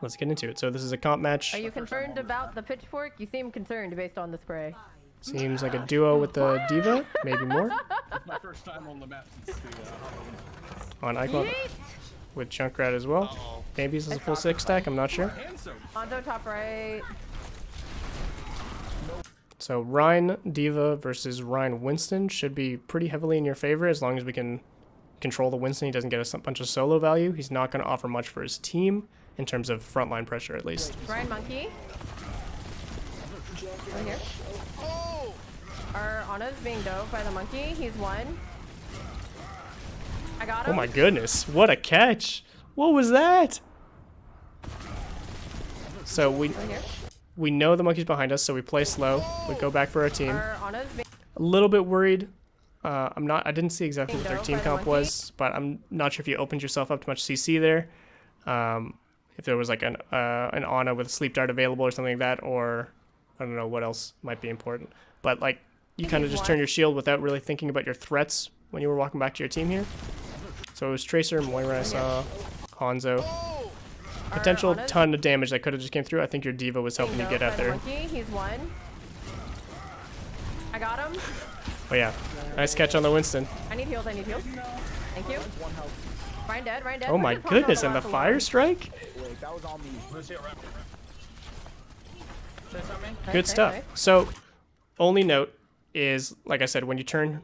let's get into it. So this is a comp match. Are you concerned about the pitchfork? You seem concerned based on the spray. Seems like a duo with the diva, maybe more. It's my first time on the map since the On Icon with Junkrat as well. Maybe this is a full 6 stack, I'm not sure. Onto top right. So Ryan Diva versus Ryan Winston should be pretty heavily in your favor as long as we can control the Winston. He doesn't get a bunch of solo value. He's not going to offer much for his team in terms of frontline pressure, at least. Ryan Monkey. Over here. Our Ana's being dove by the monkey. He's one. I got him. Oh my goodness, what a catch! What was that? So we know the monkey's behind us, so we play slow. We go back for our team. A little bit worried. I didn't see exactly what their team comp was, but I'm not sure if you opened yourself up to much CC there. If there was like an Ana with a sleep dart available or something like that, or I don't know what else might be important. But like you kind of just turn your shield without really thinking about your threats when you were walking back to your team here. So it was Tracer, Moira I saw, Hanzo. Potential ton of damage that could have just came through. I think your diva was helping you get out there. He's one. I got him. Oh yeah, nice catch on the Winston. I need heals, Thank you. Ryan dead, Oh my goodness, and the fire strike? Good stuff. So, only note is, like I said, when you turn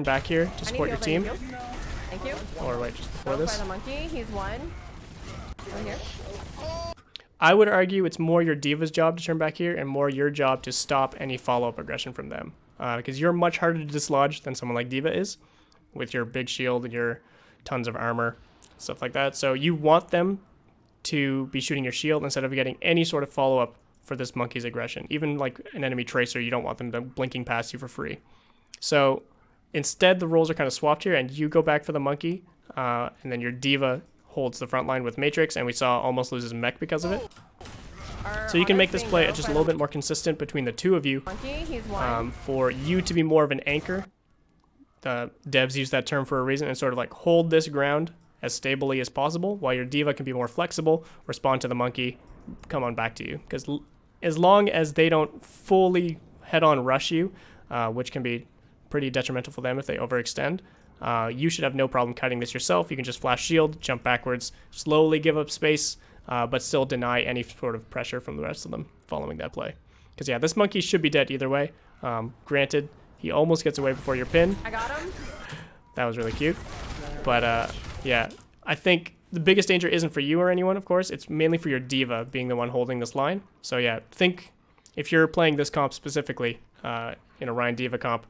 back here to support your team. Thank you. Or wait, just before this. By the monkey, he's one. Over here. I would argue it's more your diva's job to turn back here and more your job to stop any follow-up aggression from them. Because you're much harder to dislodge than someone like Diva is, with your big shield and your tons of armor, stuff like that. So you want them to be shooting your shield instead of getting any sort of follow-up for this monkey's aggression. Even like an enemy Tracer, you don't want them to blinking past you for free. So instead, the roles are kind of swapped here, and you go back for the monkey, and then your diva holds the front line with Matrix, and we saw almost lose his mech because of it. So you can make this play just a little bit more consistent between the two of you, for you to be more of an anchor. The devs use that term for a reason, and sort of like hold this ground as stably as possible, while your diva can be more flexible, respond to the monkey, come on back to you. Because as long as they don't fully head-on rush you, which can be pretty detrimental for them if they overextend, you should have no problem cutting this yourself. You can just flash shield, jump backwards, slowly give up space, but still deny any sort of pressure from the rest of them following that play. Because yeah, this monkey should be dead either way. Granted, he almost gets away before your pin. I got him. That was really cute. But yeah, I think the biggest danger isn't for you or anyone, of course. It's mainly for your diva being the one holding this line. So yeah, think if you're playing this comp specifically, in a Ryan Diva comp,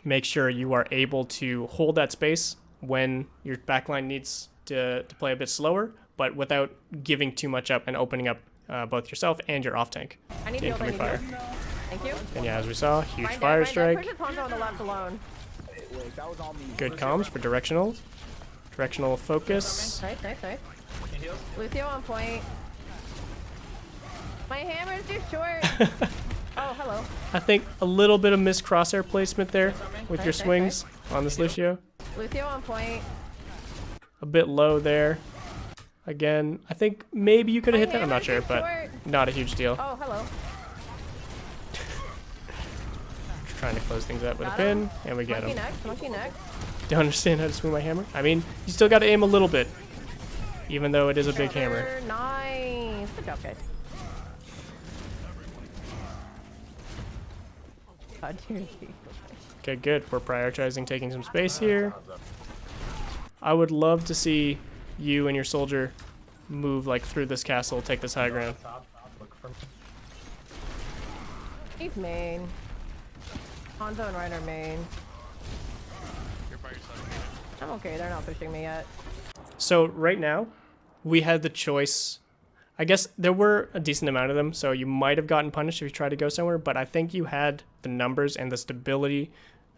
make sure you are able to hold that space when your backline needs to play a bit slower, but without giving too much up and opening up both yourself and your off tank to incoming fire. Thank you. And yeah, as we saw, huge fire strike. Good Good comms for directional. Directional focus. Nice. Lucio on point. My hammer's too short. Oh, hello. I think a little bit of missed crosshair placement there with your swings on this Lucio. Lucio on point. A bit low there. Again, I think maybe you could have hit that. I'm not sure, but not a huge deal. Oh, hello. Trying to close things up with a pin, and we get him. Monkey next. Don't understand how to swing my hammer. I mean, you still got to aim a little bit, even though it is a big hammer. Nice. Good job, guys. Okay, good. We're prioritizing taking some space here. I would love to see you and your soldier move like through this castle, take this high ground. He's main. Hanzo and Ryan are main. I'm okay, they're not pushing me yet. So right now, we had the choice. I guess there were a decent amount of them, so you might have gotten punished if you tried to go somewhere, but I think you had the numbers and the stability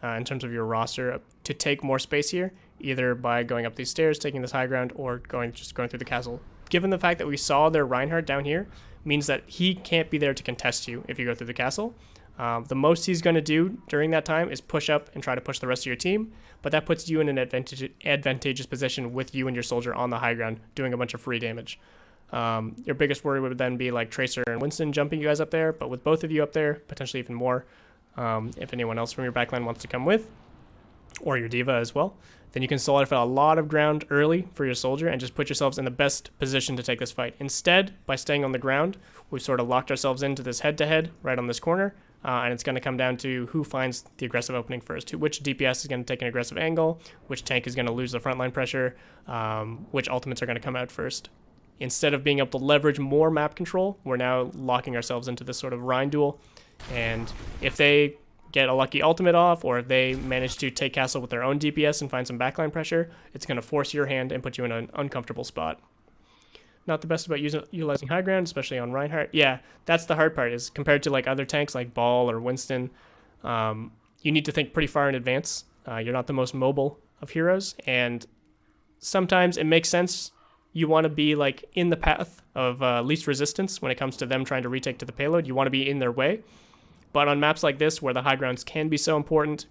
in terms of your roster to take more space here, either by going up these stairs, taking this high ground, or just going through the castle. Given the fact that we saw their Reinhardt down here, means that he can't be there to contest you if you go through the castle. The most he's going to do during that time is push up and try to push the rest of your team, but that puts you in an advantageous position with you and your soldier on the high ground doing a bunch of free damage. Your biggest worry would then be like Tracer and Winston jumping you guys up there, but with both of you up there, potentially even more, if anyone else from your backline wants to come with, or your diva as well, then you can solidify a lot of ground early for your soldier and just put yourselves in the best position to take this fight. Instead, by staying on the ground, we've sort of locked ourselves into this head-to-head right on this corner, and it's going to come down to who finds the aggressive opening first, which DPS is going to take an aggressive angle, which tank is going to lose the frontline pressure, which ultimates are going to come out first. Instead of being able to leverage more map control, we're now locking ourselves into this sort of Rhine duel, and if they get a lucky ultimate off, or if they manage to take castle with their own DPS and find some backline pressure, it's going to force your hand and put you in an uncomfortable spot. Not the best about utilizing high ground, especially on Reinhardt. Yeah, that's the hard part, is compared to like other tanks like Ball or Winston, you need to think pretty far in advance. You're not the most mobile of heroes, and sometimes it makes sense. You want to be like in the path of least resistance when it comes to them trying to retake to the payload. You want to be in their way. But on maps like this, where the high grounds can be so important,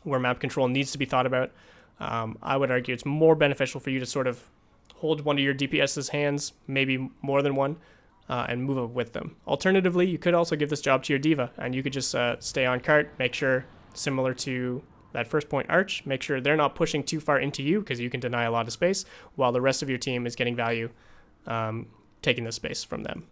where map control needs to be thought about, I would argue it's more beneficial for you to sort of hold one of your DPS's hands, maybe more than one, and move up with them. Alternatively, you could also give this job to your diva, and you could just stay on cart, make sure, similar to that first point arch, make sure they're not pushing too far into you, because you can deny a lot of space, while the rest of your team is getting value taking the space from them.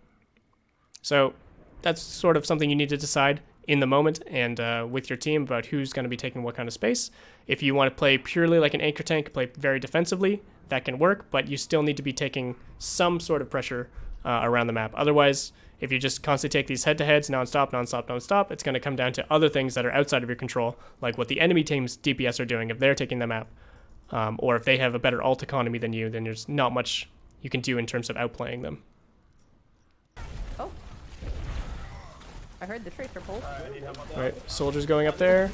So that's sort of something you need to decide in the moment and with your team about who's going to be taking what kind of space. If you want to play purely like an anchor tank, play very defensively, that can work, but you still need to be taking some sort of pressure around the map. Otherwise, if you just constantly take these head-to-heads nonstop, it's going to come down to other things that are outside of your control, like what the enemy team's DPS are doing if they're taking the map, or if they have a better ult economy than you, then there's not much you can do in terms of outplaying them. Oh. I heard the Tracer pulse. Right, soldiers going up there.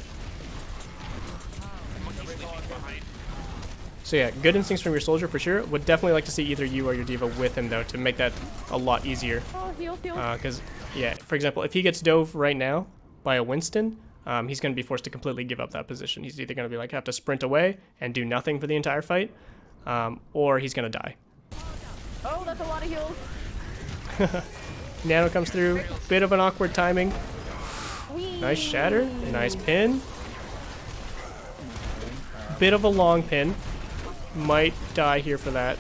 So yeah, good instincts from your soldier for sure. Would definitely like to see either you or your diva with him though, to make that a lot easier. Oh, heal. Because yeah, for example, if he gets dove right now by a Winston, he's going to be forced to completely give up that position. He's either going to be like have to sprint away and do nothing for the entire fight, or he's going to die. Oh, that's a lot of heals. Nano comes through, bit of an awkward timing. Whee. Nice shatter, nice pin. Bit of a long pin. Might die here for that,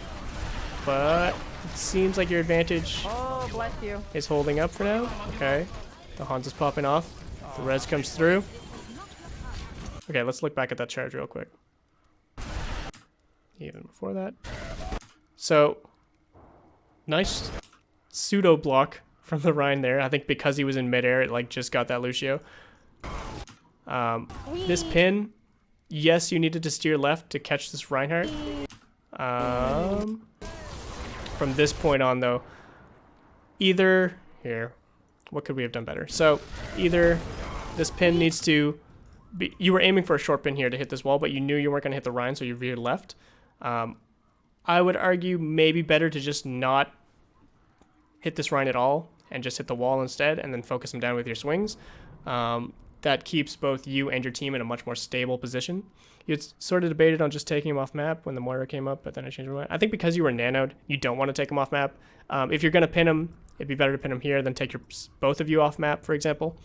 but it seems like your advantage Oh, bless you. is holding up for now. Okay, the Hans is popping off. The res comes through. Okay, let's look back at that charge real quick. Even before that. So, nice pseudo block from the Rhine there. I think because he was in midair, it like just got that Lucio. This pin, yes, you needed to steer left to catch this Reinhardt. From this point on though, either here, what could we have done better? So either this pin needs to be, you were aiming for a short pin here to hit this wall, but you knew you weren't going to hit the Rhine, so you veered left. I would argue maybe better to just not hit this Rhine at all and just hit the wall instead, and then focus them down with your swings. That keeps both you and your team in a much more stable position. You sort of debated on just taking him off map when the Moira came up, but then I changed my mind. I think because you were nanoed, you don't want to take him off map. If you're going to pin him, it'd be better to pin him here than take both of you off map, for example.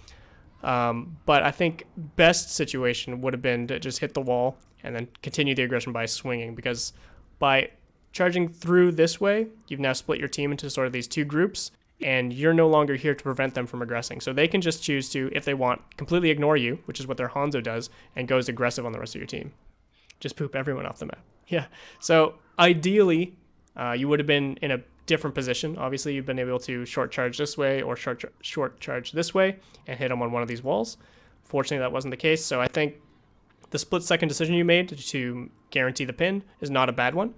But I think best situation would have been to just hit the wall and then continue the aggression by swinging, because by charging through this way, you've now split your team into sort of these two groups, and you're no longer here to prevent them from aggressing. So they can just choose to, if they want, completely ignore you, which is what their Hanzo does, and goes aggressive on the rest of your team. Just poop everyone off the map. Yeah. So ideally, you would have been in a different position. Obviously, you've been able to short charge this way or short charge this way and hit them on one of these walls. Fortunately, that wasn't the case. So I think the split-second decision you made to guarantee the pin is not a bad one.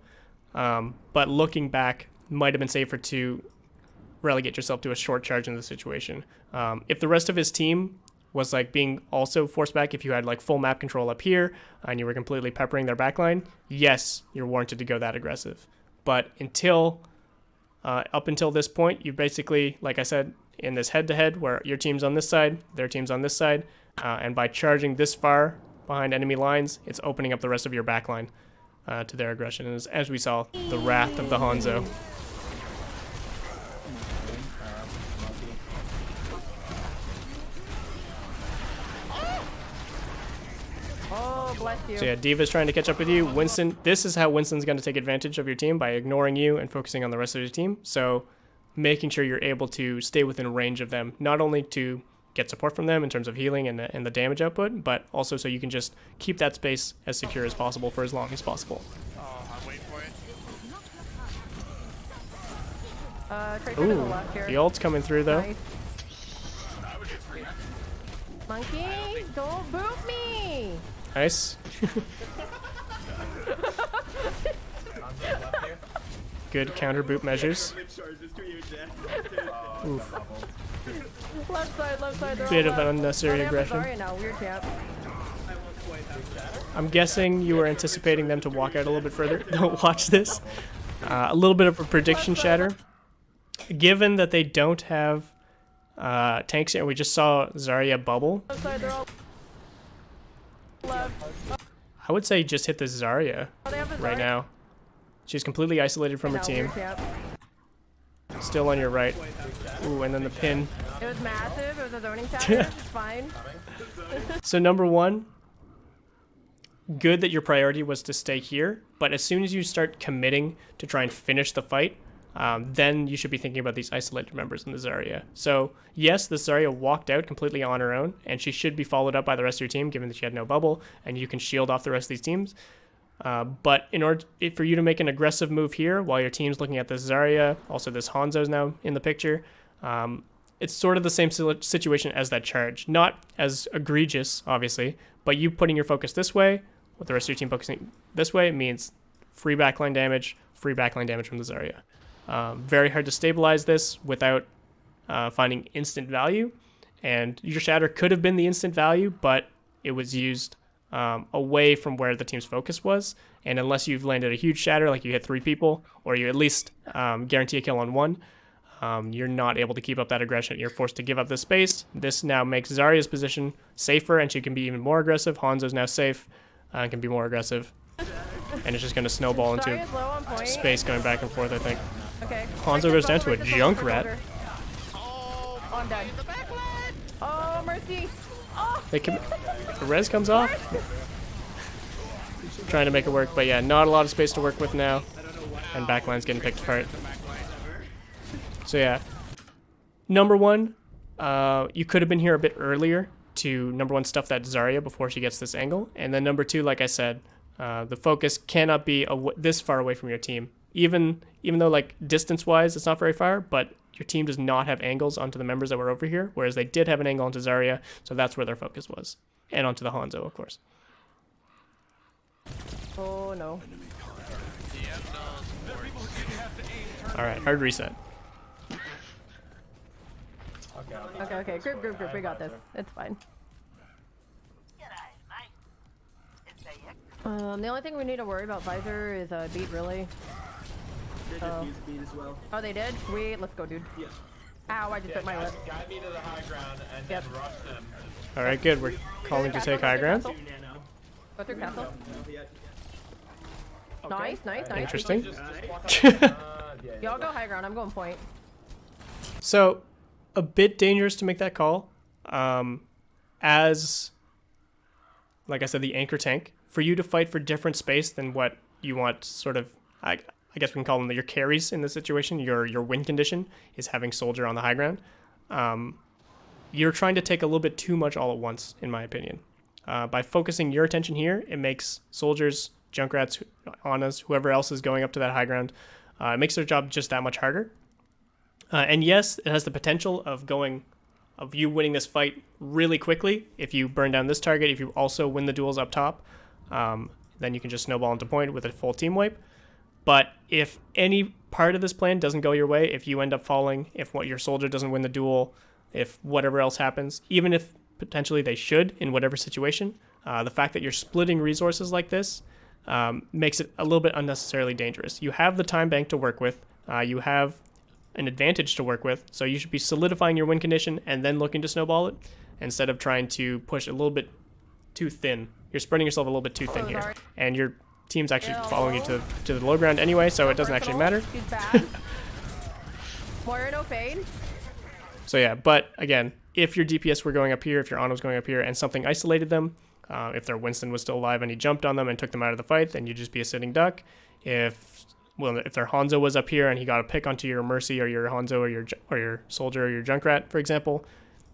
But looking back, might have been safer to relegate yourself to a short charge in the situation. If the rest of his team was like being also forced back, if you had like full map control up here and you were completely peppering their backline, yes, you're warranted to go that aggressive. But up until this point, you basically, like I said, in this head-to-head where your team's on this side, their team's on this side, and by charging this far behind enemy lines, it's opening up the rest of your backline to their aggression. And as we saw, the wrath of the Hanzo. Bless you. So yeah, Diva's trying to catch up with you. Winston, this is how Winston's going to take advantage of your team, by ignoring you and focusing on the rest of your team. So making sure you're able to stay within range of them, not only to get support from them in terms of healing and the damage output, but also so you can just keep that space as secure as possible for as long as possible. Oh, I'm waiting for it. Tracer to the left here. The ult's coming through though. Nice. Monkey, don't boot me! Nice. Good counter boot measures. Oof. Left side, they're Bit all of left. unnecessary They have aggression. Zarya now, weird champ. I'm guessing you were anticipating them to walk out a little bit further. Don't watch this. A little bit of a prediction shatter. Given that they don't have tanks here, we just saw Zarya bubble. Left side, they're all left. I would say just hit the Zarya Oh, they have the right Zarya now. She's completely isolated from her now, team. weird champ. Still on your right. Ooh, and then the pin. It was massive, it was a zoning shatter, it's fine. So number one, good that your priority was to stay here, but as soon as you start committing to try and finish the fight, then you should be thinking about these isolated members in the Zarya. So yes, the Zarya walked out completely on her own, and she should be followed up by the rest of your team, given that she had no bubble, and you can shield off the rest of these teams. But in order for you to make an aggressive move here, while your team's looking at this Zarya, also this Hanzo's now in the picture, it's sort of the same situation as that charge. Not as egregious, obviously, but you putting your focus this way, with the rest of your team focusing this way, means free backline damage from the Zarya. Very hard to stabilize this without finding instant value, and your shatter could have been the instant value, but it was used away from where the team's focus was, and unless you've landed a huge shatter, like you hit 3 people, or you at least guarantee a kill on 1, you're not able to keep up that aggression. You're forced to give up this space. This now makes Zarya's position safer, and she can be even more aggressive. Hanzo's now safe and can be more aggressive, and it's just going to snowball into Zarya's low on point. space going back and forth, I think. Okay. Hanzo goes down to a Junkrat. Oh, I'm dead. Oh, mercy. Oh, The res comes off. Trying to make it work, but yeah, not a lot of space to work with now, and backline's getting picked apart. So yeah, number one, you could have been here a bit earlier to number one stuff that Zarya before she gets this angle, and then number two, like I said, the focus cannot be this far away from your team. Even though like distance-wise it's not very far, but your team does not have angles onto the members that were over here, whereas they did have an angle onto Zarya, so that's where their focus was, and onto the Hanzo, of course. oh no. All right, hard reset. Okay. Group. We got this. It's fine. The only thing we need to worry about Visor is a beat, really. Oh. Oh, they did? Sweet. Let's go, dude. Yeah. Ow, I just bit my lip. Guide me to the high ground and Yep. then rush them. All right, good. We're calling to take high ground. Go through castle. Nice. Interesting. Y'all go high ground. I'm going point. So, a bit dangerous to make that call. As, like I said, the anchor tank, for you to fight for different space than what you want, sort of, I guess we can call them your carries in this situation. Your win condition is having soldier on the high ground. You're trying to take a little bit too much all at once, in my opinion. By focusing your attention here, it makes soldiers, Junkrats, Anas, whoever else is going up to that high ground, it makes their job just that much harder. And yes, it has the potential of you winning this fight really quickly. If you burn down this target, if you also win the duels up top, then you can just snowball into point with a full team wipe. But if any part of this plan doesn't go your way, if you end up falling, if your soldier doesn't win the duel, if whatever else happens, even if potentially they should in whatever situation, the fact that you're splitting resources like this makes it a little bit unnecessarily dangerous. You have the time bank to work with. You have an advantage to work with, so you should be solidifying your win condition and then looking to snowball it instead of trying to push a little bit too thin. You're spreading yourself a little bit too thin here, and your team's actually following you to the low ground anyway, so it doesn't actually matter. She's bad. Moira no fade. So yeah, but again, if your DPS were going up here, if your Ana was going up here, and something isolated them, If their Winston was still alive and he jumped on them and took them out of the fight, then you'd just be a sitting duck. If their Hanzo was up here and he got a pick onto your Mercy or your Hanzo or your Soldier or your Junkrat, for example,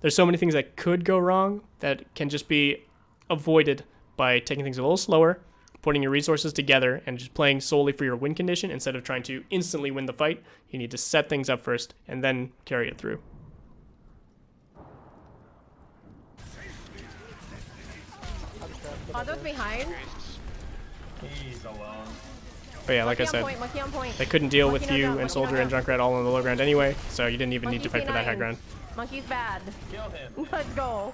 there's so many things that could go wrong that can just be avoided by taking things a little slower, putting your resources together, and just playing solely for your win condition instead of trying to instantly win the fight. You need to set things up first and then carry it through. Hanzo's behind. He's alone. But yeah, like I said, Monkey on point. they couldn't deal Monkey with no you jump, and monkey Soldier no and jump. Junkrat all on the low ground anyway, so you didn't even need to fight for that high C9. ground. Monkey's bad. Kill him. Let's go.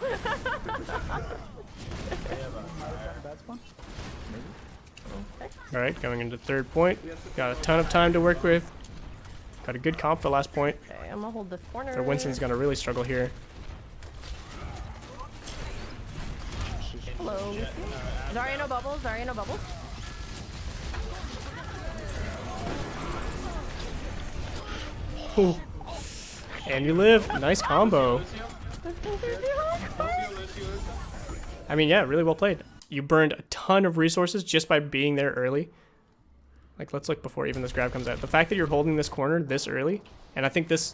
Alright, going into third point. Got a ton of time to work with. Got a good comp for last point. Okay, I'm gonna hold this corner. Their Winston's gonna really struggle here. Hello. Zarya no bubbles. Zarya no bubbles. Ooh. And you live. Nice combo. I mean, yeah, really well played. You burned a ton of resources just by being there early. Like, let's look before even this grab comes out. The fact that you're holding this corner this early, and I think this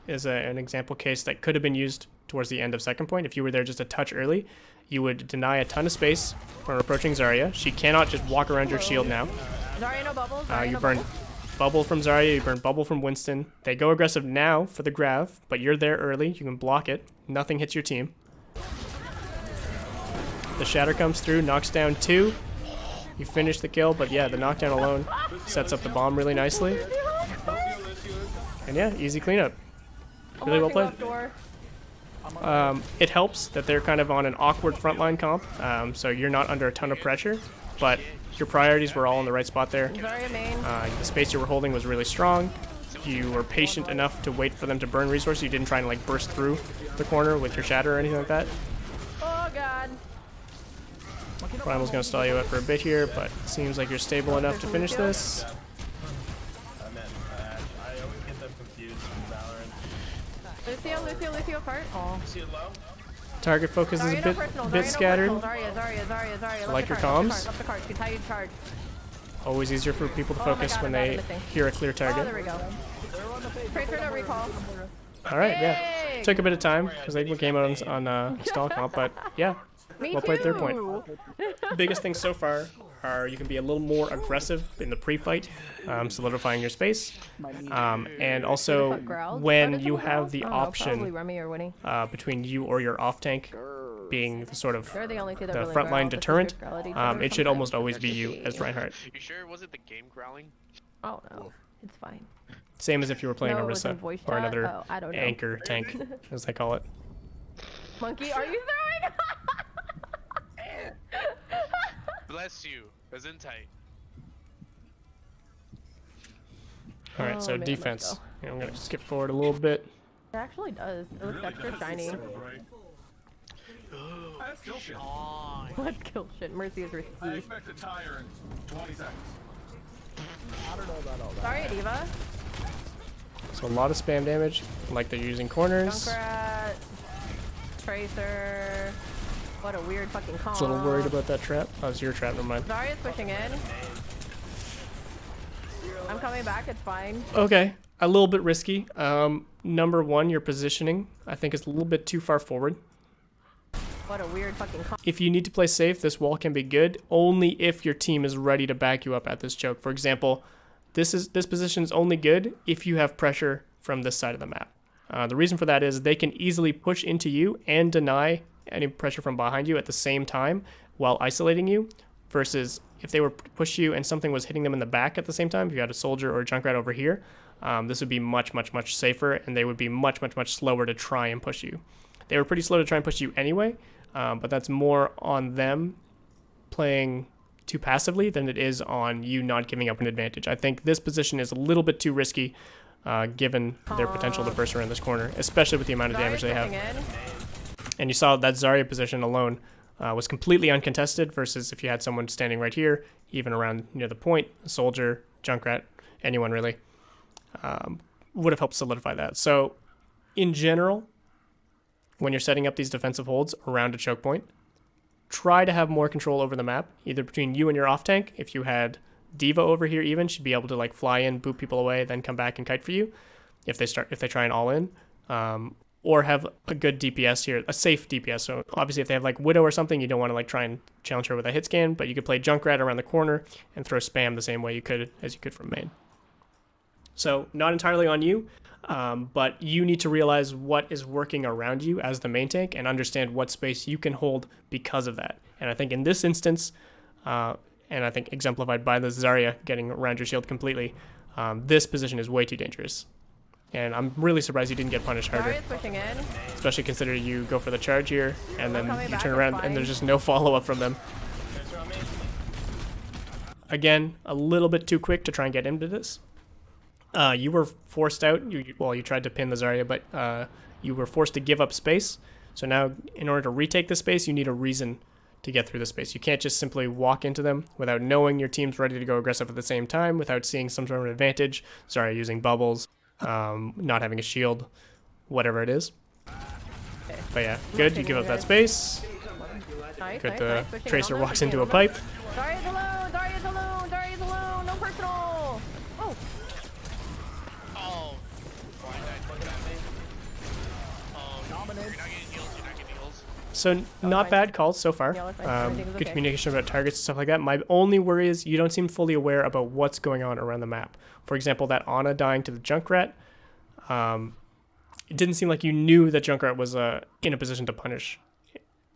is an example case that could have been used towards the end of second point. If you were there just a touch early, you would deny a ton of space when approaching Zarya. She cannot just walk around your shield now. Zarya no bubbles. Zarya You no burn bubbles. bubble from Zarya, you burn bubble from Winston. They go aggressive now for the grab, but you're there early. You can block it. Nothing hits your team. The shatter comes through, knocks down 2. You finish the kill, but yeah, the knockdown alone sets up the bomb really nicely. And yeah, easy cleanup. Really well played. It helps that they're kind of on an awkward frontline comp, so you're not under a ton of pressure, but your priorities were all in the right spot there. Zarya main. The space you were holding was really strong. You were patient enough to wait for them to burn resources. You didn't try and like burst through the corner with your shatter or anything like that. Oh god. Primal's gonna stall you out for a bit here, but it seems like you're stable enough to finish this. I always get them confused from Valorant. Lucio apart. Oh. See it low? Target focus is Zarya a no bit personal. bit Zarya no scattered. personal. Zarya. Like your card, comms? Left the card. Entire charge. Always easier for people to Oh my focus God, when I'm they missing. hear a clear Oh, there target. we go. Tracer no recall. All right, yeah. Yay! Took a bit of time because they came out on stall comp, but yeah, Me well played third point. too. Biggest things so far are you can be a little more aggressive in the pre-fight, solidifying your space, and also Growls? when Started you some have growls? the I don't know, option probably Remy or Winnie. between you or your off tank being the sort of They're the only two that the really frontline growl, but deterrent, they growl at each other it should sometimes. almost always be you as Reinhardt. You sure it wasn't the game growling? Oh no, it's fine. Same as if you were playing No, it was in Orisa voice or chat? another Oh, I don't know. anchor tank, as they call it. Monkey, are you throwing? Bless you. Gesundheit. All right, Oh, so man, let's defense. go. Yeah, I'm gonna skip forward a little bit. It actually does. It looks extra shiny. That's kill shit. Let's kill shit. Mercy is I risky. expect a tire in 20 seconds. Sorry, Diva. So a lot of spam damage, like they're using corners. Junkrat. Tracer. What a weird fucking comp. I was a little worried about that trap. Oh, it's your trap, never mind. Zarya's pushing in. I'm coming back, it's fine. Okay, a little bit risky. Number one, your positioning, I think, is a little bit too far forward. What a weird fucking comp. If you need to play safe, this wall can be good only if your team is ready to back you up at this choke. For example, this position is only good if you have pressure from this side of the map. The reason for that is they can easily push into you and deny any pressure from behind you at the same time while isolating you, versus if they were to push you and something was hitting them in the back at the same time, if you had a soldier or a Junkrat over here, this would be much safer, and they would be much slower to try and push you. They were pretty slow to try and push you anyway, but that's more on them playing too passively than it is on you not giving up an advantage. I think this position is a little bit too risky given their potential to burst around this corner, especially with the amount of damage they have. And you saw that Zarya position alone was completely uncontested, versus if you had someone standing right here, even around near the point, a soldier, Junkrat, anyone really, would have helped solidify that. So in general, when you're setting up these defensive holds around a choke point, try to have more control over the map, either between you and your off tank. If you had D.Va over here even, she'd be able to like fly in, boot people away, then come back and kite for you if they try and all in. Or have a good DPS here, a safe DPS. So obviously if they have like Widow or something, you don't want to like try and challenge her with a hit scan, but you could play Junkrat around the corner and throw spam the same way you could from main. So not entirely on you, but you need to realize what is working around you as the main tank and understand what space you can hold because of that. And I think in this instance, and I think exemplified by the Zarya getting around your shield completely, this position is way too dangerous. And I'm really surprised you didn't get punished harder. Pushing in. Especially considering you go for the charge here, and then you turn around and there's just no follow-up from them. Again, a little bit too quick to try and get into this. You were forced out. You tried to pin the Zarya, but you were forced to give up space. So now, in order to retake the space, you need a reason to get through the space. You can't just simply walk into them without knowing your team's ready to go aggressive at the same time, without seeing some sort of advantage. Zarya using bubbles. Not having a shield, whatever it is. But yeah, good. You give up that space. Good. The Tracer walks into a pipe. Zarya's alone. Zarya's alone. Zarya's alone. No personal. Oh. Oh. You're not getting heals. You're not getting heals. So not bad calls so far. Good communication about targets and stuff like that. My only worry is you don't seem fully aware about what's going on around the map. For example, that Ana dying to the Junkrat. It didn't seem like you knew that Junkrat was in a position to punish,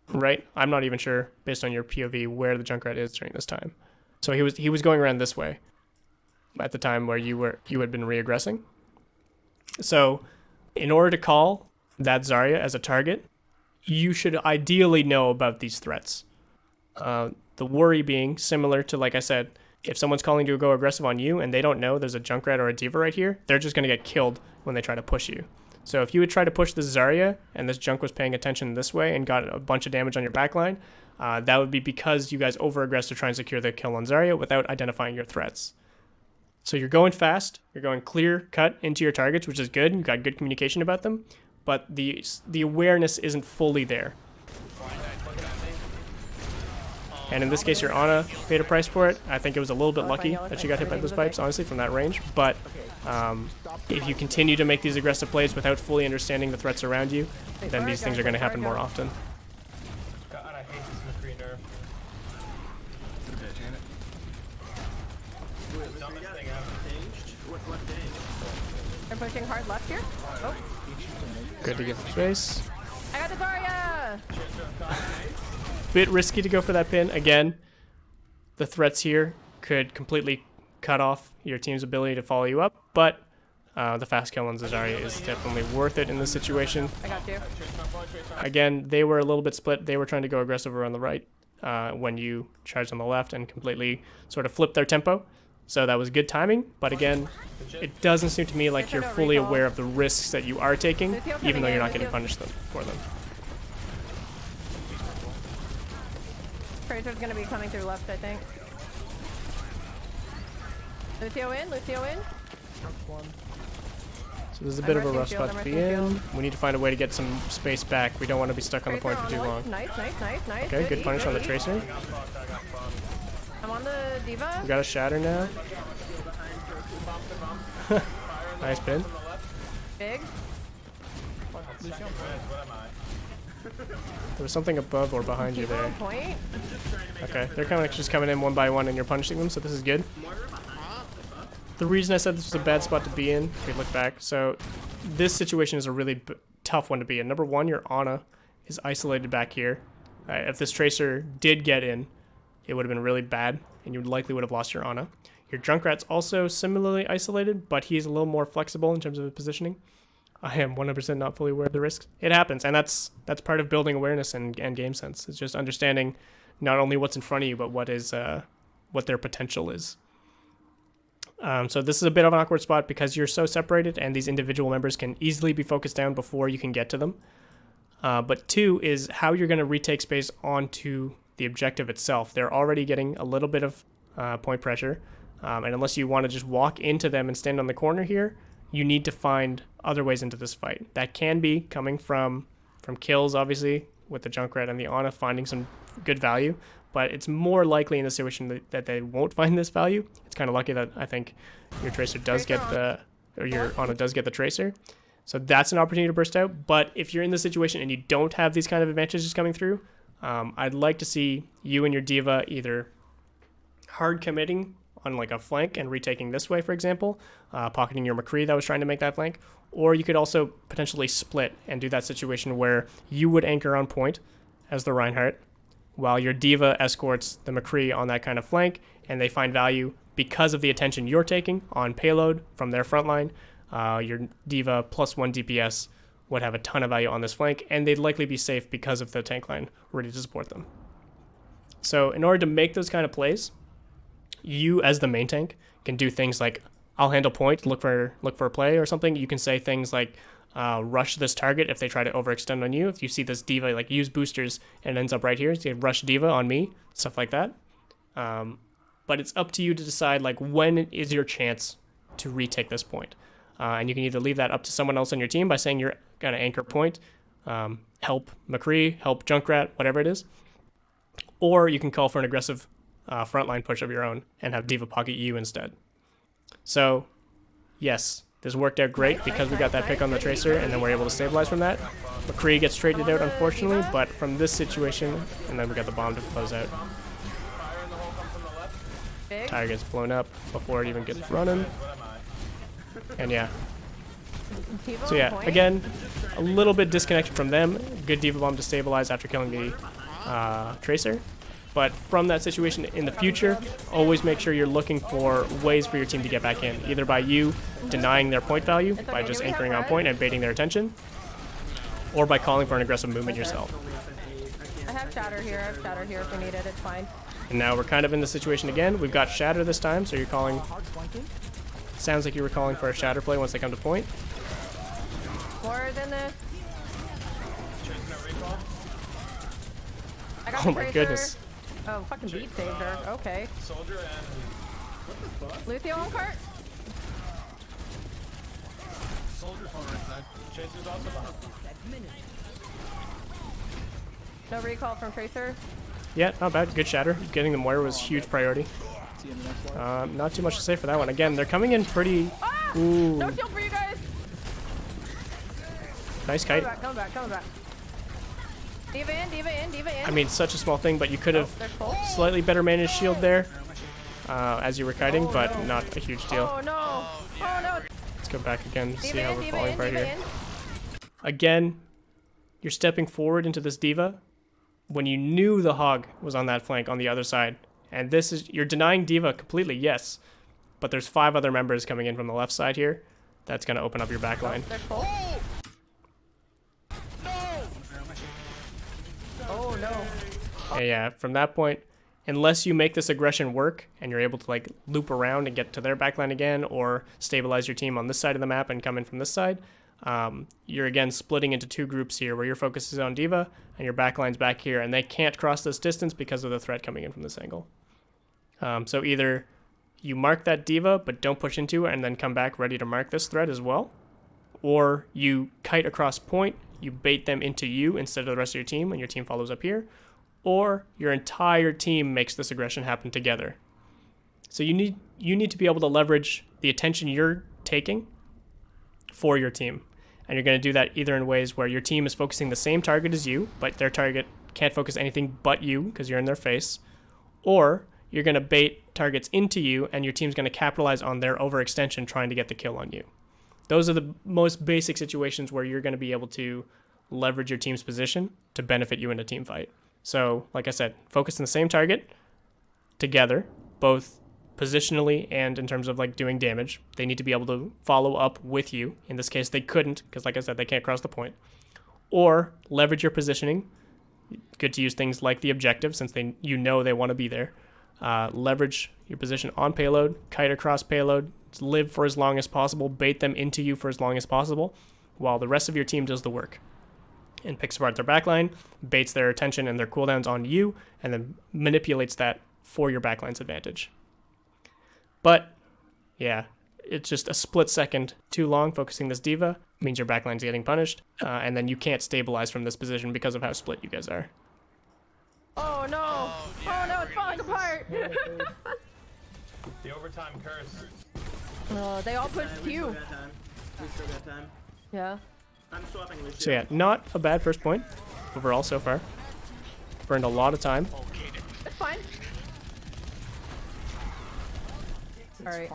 right? I'm not even sure, based on your POV, where the Junkrat is during this time. So he was going around this way at the time where you had been reaggressing. So in order to call that Zarya as a target, you should ideally know about these threats. The worry being similar to, like I said, if someone's calling to go aggressive on you and they don't know there's a Junkrat or a D.Va right here, they're just going to get killed when they try to push you. So if you would try to push this Zarya and this Junk was paying attention this way and got a bunch of damage on your backline, that would be because you guys over-aggressed to try and secure the kill on Zarya without identifying your threats. So you're going fast, you're going clear cut into your targets, which is good. You've got good communication about them, but the awareness isn't fully there. And in this case, your Ana paid a price for it. I think it was a little bit lucky that she got hit by those pipes, honestly, from that range. But if you continue to make these aggressive plays without fully understanding the threats around you, then these things are going to happen more often. God, I hate this McCree nerf. They're pushing hard left here. Oh. Good to get some space. I got the Zarya! Bit risky to go for that pin. Again, the threats here could completely cut off your team's ability to follow you up, but the fast kill on Zarya is definitely worth it in this situation. I got you. Again, they were a little bit split. They were trying to go aggressive around the right when you charged on the left and completely sort of flipped their tempo. So that was good timing, but again, it doesn't seem to me like you're fully aware of the risks that you are taking, even though you're not getting punished for them. Tracer's gonna be coming through left, I think. Lucio in, Lucio in. So this is a bit of a rough spot to be in. We need to find a way to get some space back. We don't want to be stuck on the point for too long. Nice. Okay, good punish on the Tracer. I'm on the D.Va. We got a shatter now. Nice pin. Big. There was something above or behind you there. Point. Okay, they're kind of just coming in one by one and you're punishing them, so this is good. The reason I said this was a bad spot to be in, if we look back, so this situation is a really tough one to be in. Number one, your Ana is isolated back here. If this Tracer did get in, it would have been really bad, and you likely would have lost your Ana. Your Junkrat's also similarly isolated, but he's a little more flexible in terms of his positioning. I am 100% not fully aware of the risks. It happens, and that's part of building awareness and game sense. It's just understanding not only what's in front of you, but what their potential is. So this is a bit of an awkward spot because you're so separated, and these individual members can easily be focused down before you can get to them. But two is how you're going to retake space onto the objective itself. They're already getting a little bit of point pressure, and unless you want to just walk into them and stand on the corner here, you need to find other ways into this fight. That can be coming from kills, obviously, with the Junkrat and the Ana finding some good value, but it's more likely in the situation that they won't find this value. It's kind of lucky that I think your Tracer does get the, or your Ana does get the Tracer. So that's an opportunity to burst out. But if you're in this situation and you don't have these kind of advantages coming through, I'd like to see you and your D.Va either hard committing on like a flank and retaking this way, for example, pocketing your McCree that was trying to make that flank, or you could also potentially split and do that situation where you would anchor on point as the Reinhardt, while your D.Va escorts the McCree on that kind of flank, and they find value because of the attention you're taking on payload from their front line. Your D.Va plus 1 DPS would have a ton of value on this flank, and they'd likely be safe because of the tank line ready to support them. So in order to make those kind of plays, you as the main tank can do things like, I'll handle point, look for a play or something. You can say things like, rush this target if they try to overextend on you. If you see this D.Va like use boosters and it ends up right here, so you can rush D.Va on me, stuff like that. But it's up to you to decide like when is your chance to retake this point. And you can either leave that up to someone else on your team by saying you're going to anchor point, help McCree, help Junkrat, whatever it is. Or you can call for an aggressive frontline push of your own and have D.Va pocket you instead. So, yes, this worked out great because we got that pick on the Tracer and then we're able to stabilize from that. McCree gets traded out, unfortunately, but from this situation, and then we got the bomb to close out. Tire gets blown up before it even gets running. And yeah. So yeah, again, a little bit disconnected from them. Good D.Va bomb to stabilize after killing the Tracer. But from that situation in the future, always make sure you're looking for ways for your team to get back in, either by you denying their point value, by just anchoring on point and baiting their attention, or by calling for an aggressive movement yourself. I have Shatter here. If we need it. It's fine. And now we're kind of in the situation again. We've got Shatter this time, so you're calling... Sounds like you were calling for a Shatter play once they come to point. More than this. I got Oh the my Tracer. goodness. Oh, fucking beat saved her. Okay. Soldier and what the fuck? Lucio on cart. Soldier's on right side. Tracer's also behind. No recall from Tracer. Yeah, not bad. Good Shatter. Getting the Moira was huge priority. Not too much to say for that one. Again, they're coming in pretty... Ah! Ooh. No shield for you guys. Nice kite. Coming back. D.Va in. I mean, such a small thing, but you could have They're full. slightly better managed shield there as you were kiting, but not a huge deal. Oh no. Let's go back again to see D.Va how in, we're D.Va falling in, right D.Va here. in. Again, you're stepping forward into this D.Va when you knew the Hog was on that flank on the other side. And this is, you're denying D.Va completely, yes, but there's 5 other members coming in from the left side here. That's going to open up your back line. They're full. Oh no. Yeah, from that point, unless you make this aggression work and you're able to like loop around and get to their backline again, or stabilize your team on this side of the map and come in from this side, you're again splitting into 2 groups here where your focus is on D.Va and your backline's back here, and they can't cross this distance because of the threat coming in from this angle. So either you mark that D.Va but don't push into it and then come back ready to mark this threat as well, or you kite across point, you bait them into you instead of the rest of your team and your team follows up here, or your entire team makes this aggression happen together. So you need to be able to leverage the attention you're taking for your team. And you're going to do that either in ways where your team is focusing the same target as you, but their target can't focus anything but you because you're in their face, or you're going to bait targets into you and your team's going to capitalize on their overextension trying to get the kill on you. Those are the most basic situations where you're going to be able to leverage your team's position to benefit you in a team fight. So, like I said, focus on the same target together, both positionally and in terms of like doing damage. They need to be able to follow up with you. In this case, they couldn't because, like I said, they can't cross the point. Or leverage your positioning. Good to use things like the objective since they want to be there. Leverage your position on payload, kite across payload, live for as long as possible, bait them into you for as long as possible, while the rest of your team does the work and picks apart their backline, baits their attention and their cooldowns on you, and then manipulates that for your backline's advantage. But yeah, it's just a split second too long focusing this D.Va. means your backline's getting punished, and then you can't stabilize from this position because of how split you guys are. Oh no! Oh no, it's falling apart! The overtime curse. Oh, they all pushed We still Q. got time. We still got time. Yeah. I'm swapping Lucio. So yeah, not a bad first point overall so far. Burned a lot of time. Oh, Cayden. It's fine. Alright.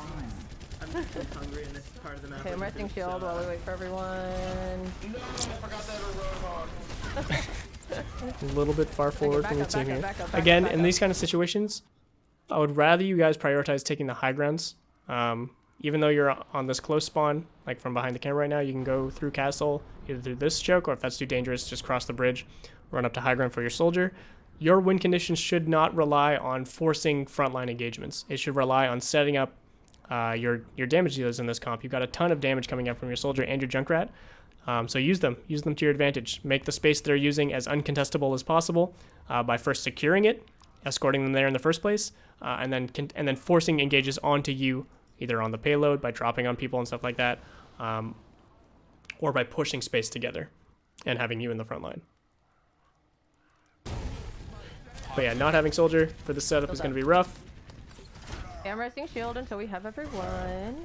I'm just hungry in this part of the map. Okay, I'm resting shield while we wait for everyone. No, I forgot that Roadhog. A little bit far forward back from your up, team back up, here. back up, Again, back in up. these kind of situations, I would rather you guys prioritize taking the high grounds. Even though you're on this close spawn, like from behind the camera right now, you can go through castle, either through this choke, or if that's too dangerous, just cross the bridge, run up to high ground for your soldier. Your win conditions should not rely on forcing frontline engagements. It should rely on setting up your damage dealers in this comp. You've got a ton of damage coming up from your soldier and your Junkrat, so use them to your advantage. Make the space they're using as uncontestable as possible by first securing it, escorting them there in the first place, and then forcing engages onto you, either on the payload by dropping on people and stuff like that, or by pushing space together and having you in the front line. But yeah, not having soldier for the setup is going to be rough. Okay, I'm resting shield until we have everyone.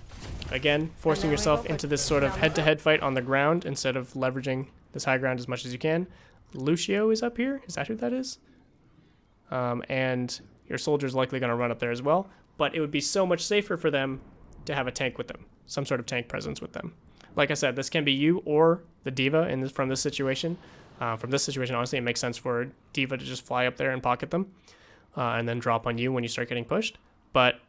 Again, forcing then we yourself hope into it this sort of down the head-to-head fight on the ground instead of leveraging this high ground as much as you can. Lucio is up here. Is that who that is? And your soldier's likely going to run up there as well. But it would be so much safer for them to have a tank with them, some sort of tank presence with them. Like I said, this can be you or the D.Va from this situation. From this situation, honestly, it makes sense for D.Va to just fly up there and pocket them, and then drop on you when you start getting pushed. But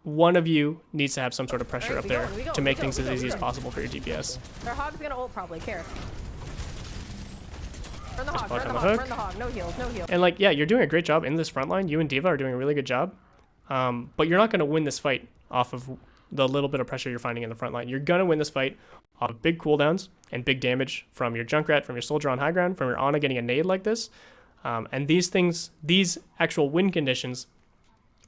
one of you needs to have some sort of pressure Alright, up there we go, to make things we as go, easy we as go. possible for your DPS. Their hog's gonna ult probably, care. Burn the hog, block burn on the the hog, hook. burn the hog. No heals, no heals. And like, yeah, you're doing a great job in this front line. You and D.Va are doing a really good job. But you're not going to win this fight off of the little bit of pressure you're finding in the front line. You're going to win this fight off of big cooldowns and big damage from your Junkrat, from your soldier on high ground, from your Ana getting a nade like this. And these actual win conditions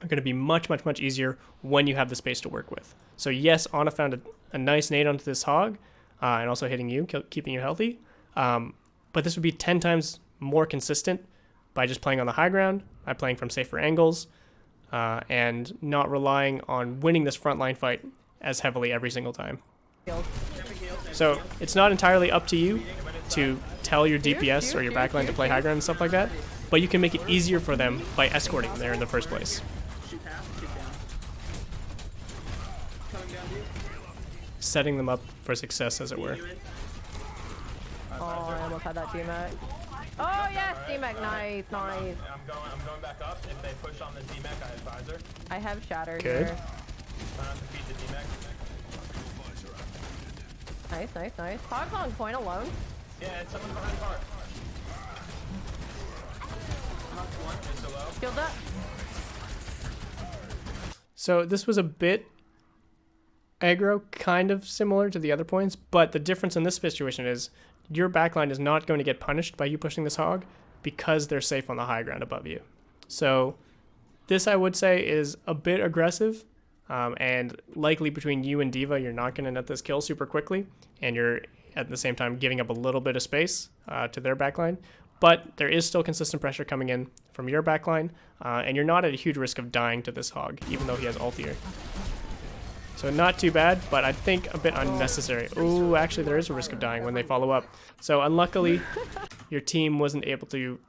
are going to be much, much, much easier when you have the space to work with. So yes, Ana found a nice nade onto this hog, and also hitting you, keeping you healthy. But this would be 10 times more consistent by just playing on the high ground, by playing from safer angles, and not relying on winning this frontline fight as heavily every single time. Heals. So it's not entirely up to you to tell your DPS or your backline to play high ground and stuff like that, but you can make it easier for them by escorting them there in the first place. Shoot half, shoot down. Coming down to you. Setting them up for success, as it were. You in. Oh, I almost had that D-Mac. Oh yes, D-Mac, nice, nice. I'm going back up. If they push on the D-Mac, I advisor. I have Shatter Good. here. Trying to defeat the D-Mac. Nice, nice, nice. Hog's on point alone. Yeah, it's someone behind car. It's so low. Shield up. So this was a bit aggro, kind of similar to the other points, but the difference in this situation is your backline is not going to get punished by you pushing this hog because they're safe on the high ground above you. So this, I would say, is a bit aggressive, and likely between you and D.Va, you're not going to net this kill super quickly, and you're at the same time giving up a little bit of space to their backline. But there is still consistent pressure coming in from your backline, and you're not at a huge risk of dying to this hog, even though he has ult here. So not too bad, but I think a bit unnecessary. Ooh, actually there is a risk of dying when they follow up. So unluckily, your team wasn't able to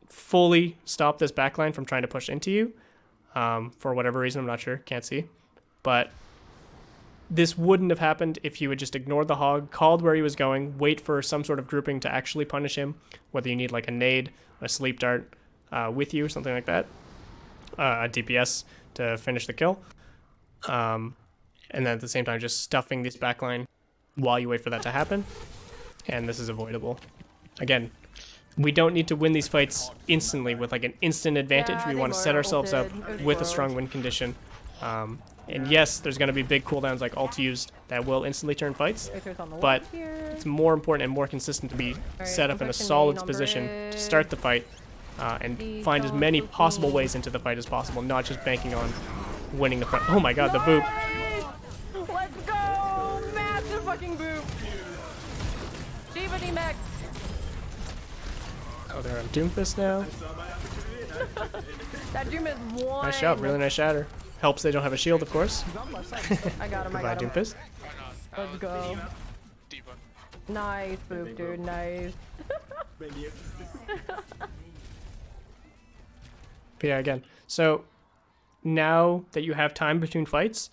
fully stop this backline from trying to push into you. For whatever reason, I'm not sure, can't see. But this wouldn't have happened if you had just ignored the hog, called where he was going, wait for some sort of grouping to actually punish him, whether you need like a nade, a sleep dart with you, or something like that, a DPS to finish the kill. And then at the same time, just stuffing this backline while you wait for that to happen. And this is avoidable. Again, we don't need to win these fights instantly with like an instant advantage. Yeah, We they want to set ourselves up ulted. It was with a close. strong win condition. And yes, there's going to be big cooldowns like ult used that will instantly turn fights. Aether's on the But left here. it's more important and more consistent to be set up in a infection solid main on position bridge. to start the fight and find as many possible ways into the fight as possible, not just banking on winning the fight. Oh my god, the boop. Let's go! Massive fucking boop! lightning back. Oh, they're on Doomfist now. That Doom is one. Nice shot, really nice shatter. Helps they don't have a shield, of course. I got him, I Goodbye, got him. Doomfist. Let's go. Diva. Nice, Boop, dude, nice. Thank you. But yeah, again, so now that you have time between fights,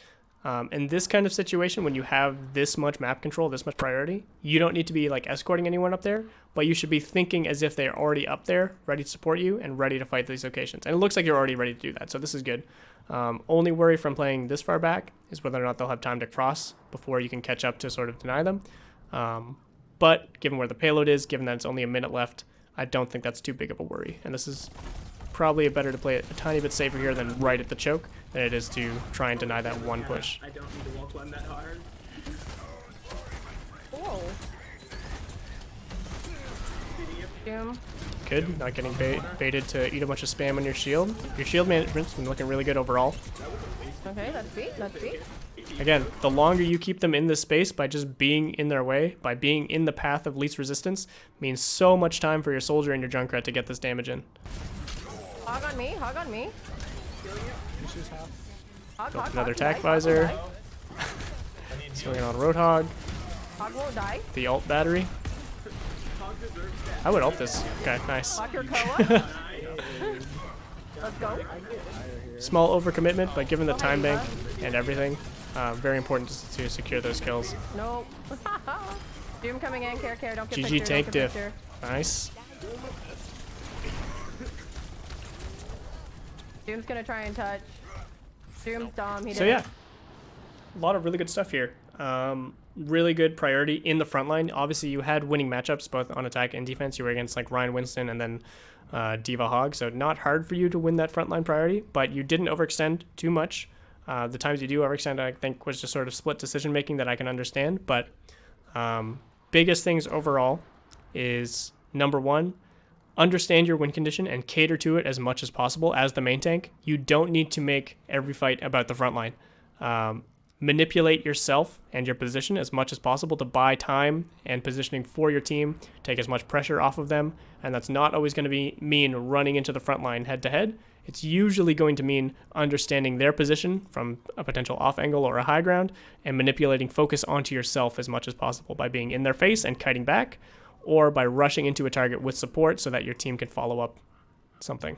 in this kind of situation, when you have this much map control, this much priority, you don't need to be like escorting anyone up there, but you should be thinking as if they're already up there, ready to support you and ready to fight these locations. And it looks like you're already ready to do that, so this is good. Only worry from playing this far back is whether or not they'll have time to cross before you can catch up to sort of deny them. But given where the payload is, given that it's only a minute left, I don't think that's too big of a worry. And this is probably better to play it a tiny bit safer here than right at the choke than it is to try and deny that one push. I don't need to walk one that hard. Whoa. Doom. Good, not getting baited to eat a bunch of spam on your shield. Your shield management's been looking really good overall. Okay, that's beat, that's beat. Again, the longer you keep them in this space by just being in their way, by being in the path of least resistance, means so much time for your soldier and your Junkrat to get this damage in. Hog on me, hog on me. Hog, hog, Another hog, attack he died, visor. Hog will die. Swinging on Roadhog. Hog won't die. The ult battery. I would ult this. Okay, nice. Lock your Koa. Let's go. Small overcommitment, but given the time bank and everything, very important to secure those kills. Nope. Doom coming in, care, don't get GG picture, tank don't get diff. picture. Nice. Doom's gonna try and touch. Doom's Dom, he did. So yeah, a lot of really good stuff here. Really good priority in the front line. Obviously, you had winning matchups both on attack and defense. You were against like Ryan Winston and then Diva Hog, so not hard for you to win that frontline priority, but you didn't overextend too much. The times you do overextend, I think, was just sort of split decision making that I can understand. But biggest things overall is number one, understand your win condition and cater to it as much as possible as the main tank. You don't need to make every fight about the front line. Manipulate yourself and your position as much as possible to buy time and positioning for your team, take as much pressure off of them, and that's not always going to mean running into the front line head to head. It's usually going to mean understanding their position from a potential off angle or a high ground and manipulating focus onto yourself as much as possible by being in their face and kiting back, or by rushing into a target with support so that your team can follow up something.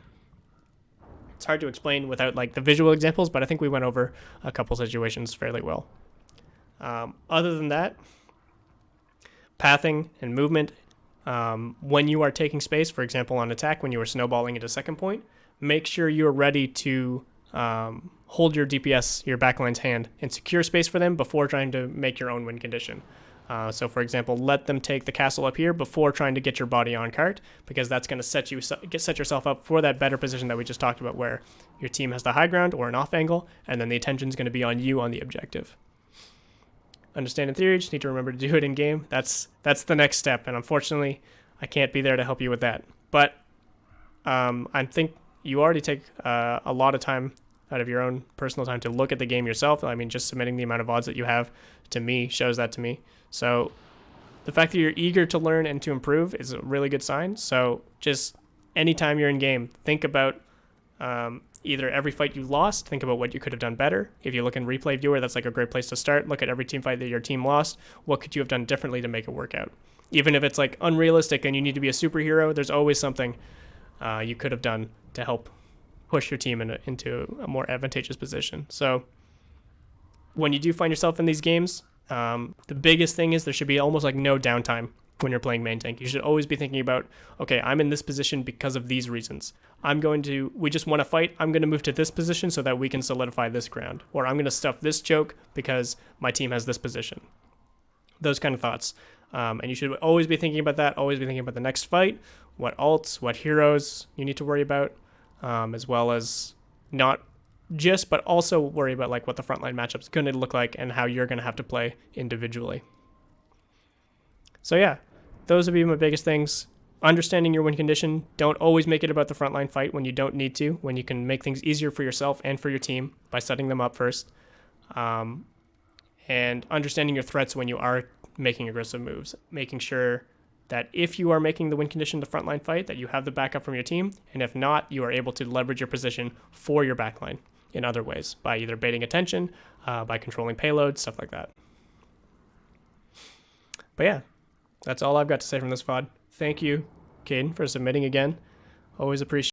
It's hard to explain without like the visual examples, but I think we went over a couple situations fairly well. Other than that, pathing and movement, when you are taking space, for example, on attack, when you are snowballing into second point, make sure you're ready to hold your DPS, your backline's hand, and secure space for them before trying to make your own win condition. So, for example, let them take the castle up here before trying to get your body on cart, because that's going to set yourself up for that better position that we just talked about, where your team has the high ground or an off angle, and then the attention is going to be on you on the objective. Understand in theory, just need to remember to do it in game. That's the next step, and unfortunately, I can't be there to help you with that. But I think you already take a lot of time out of your own personal time to look at the game yourself. I mean, just submitting the amount of VODs that you have to me shows that to me. So the fact that you're eager to learn and to improve is a really good sign. So just anytime you're in game, think about either every fight you lost, think about what you could have done better. If you look in replay viewer, that's like a great place to start. Look at every team fight that your team lost. What could you have done differently to make it work out? Even if it's like unrealistic and you need to be a superhero, there's always something you could have done to help push your team into a more advantageous position. So when you do find yourself in these games, the biggest thing is there should be almost like no downtime when you're playing main tank. You should always be thinking about, okay, I'm in this position because of these reasons. We just want to fight. I'm going to move to this position so that we can solidify this ground. Or I'm going to stuff this choke because my team has this position. Those kind of thoughts. And you should always be thinking about that, always be thinking about the next fight, what ults, what heroes you need to worry about, as well as not just, but also worry about like what the frontline matchup's going to look like and how you're going to have to play individually. So yeah, those would be my biggest things. Understanding your win condition. Don't always make it about the frontline fight when you don't need to, when you can make things easier for yourself and for your team by setting them up first. And understanding your threats when you are making aggressive moves, making sure that if you are making the win condition the frontline fight, that you have the backup from your team, and if not, you are able to leverage your position for your backline in other ways, by either baiting attention, by controlling payloads, stuff like that. But yeah, that's all I've got to say from this VOD. Thank you, Cayden, for submitting again. Always appreciate